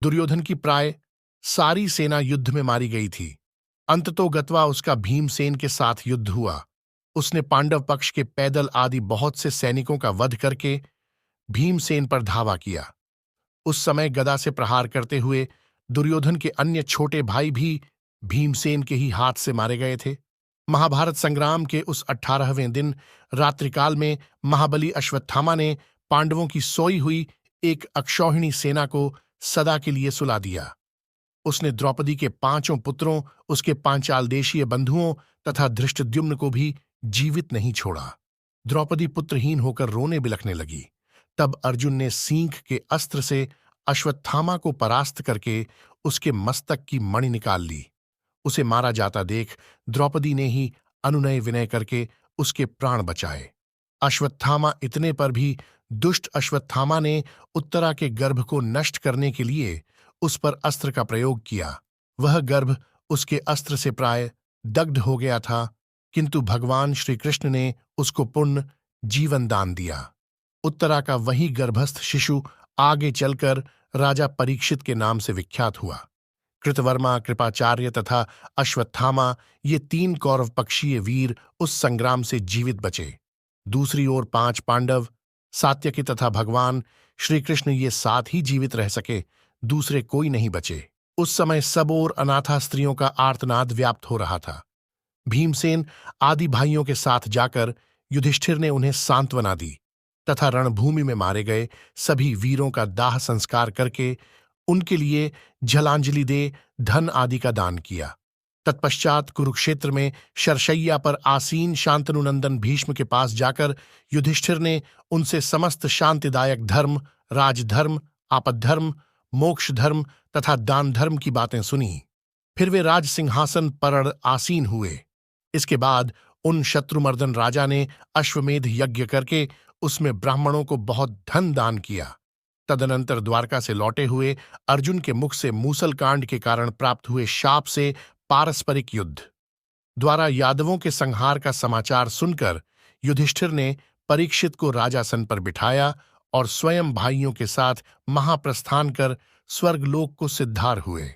दुर्योधन की प्राय सारी सेना युद्ध में मारी गई थी। अंततोगत्वा उसका भीमसेन के साथ युद्ध हुआ। उसने पांडव पक्ष के पैदल आदि बहुत से सैनिकों का वध करके भीमसेन पर धावा किया। उस समय गदा से प्रहार करते हुए दुर्योधन के अन्य छोटे भाई भी भीमसेन के ही हाथ से मारे गए थे। महाभारत संग्राम के उस 18वें दिन रात्रिकाल में महाबली अश्वत्थामा ने पांडवों की सोई हुई एक अक्षौहिणी सेना को सदा के लिए सुला दिया। उसने द्रौपदी के 5 पुत्रों, उसके पांचाल देशीय बंधुओं तथा धृष्टद्युम्न को भी जीवित नहीं छोड़ा। द्रौपदी पुत्रहीन होकर रोने बिलखने लगी। तब अर्जुन ने सींग के अस्त्र से अश्वत्थामा को परास्त करके उसके मस्तक की मणि निकाल ली। उसे मारा जाता देख द्रौपदी ने ही अनुनय विनय करके उसके प्राण बचाए। अश्वत्थामा इतने पर भी दुष्ट अश्वत्थामा ने उत्तरा के गर्भ को नष्ट करने के लिए उस पर अस्त्र का प्रयोग किया। वह गर्भ उसके अस्त्र से प्राय दग्ध हो गया था, किंतु भगवान श्री कृष्ण ने उसको पुण्य जीवन दान दिया। उत्तरा का वही गर्भस्थ शिशु आगे चलकर राजा परीक्षित के नाम से विख्यात हुआ। कृतवर्मा, कृपाचार्य तथा अश्वत्थामा ये 3 कौरव पक्षीय वीर उस संग्राम से जीवित बचे। दूसरी ओर 5 पांडव, सात्यकी तथा भगवान श्री कृष्ण ये 7 ही जीवित रह सके, दूसरे कोई नहीं बचे। उस समय सब ओर अनाथा स्त्रियों का आर्तनाद व्याप्त हो रहा था। भीमसेन आदि भाइयों के साथ जाकर युधिष्ठिर ने उन्हें सांत्वना दी तथा रणभूमि में मारे गए सभी वीरों का दाह संस्कार करके उनके लिए जलांजलि दे धन आदि का दान किया। तत्पश्चात कुरुक्षेत्र में शरशैया पर आसीन शांतनुनंदन भीष्म के पास जाकर युधिष्ठिर ने उनसे समस्त शांतिदायक धर्म, राजधर्म, आपद्धर्म, मोक्ष धर्म तथा दान धर्म की बातें सुनी। फिर वे राज सिंहासन पर आसीन हुए। इसके बाद उन शत्रुमर्दन राजा ने अश्वमेध यज्ञ करके उसमें ब्राह्मणों को बहुत धन दान किया। तदनंतर द्वारका से लौटे हुए अर्जुन के मुख से मूसलकांड के कारण प्राप्त हुए शाप से पारस्परिक युद्ध द्वारा यादवों के संहार का समाचार सुनकर युधिष्ठिर ने परीक्षित को राजासन पर बिठाया और स्वयं भाइयों के साथ महाप्रस्थान कर स्वर्गलोक को सिद्धार हुए।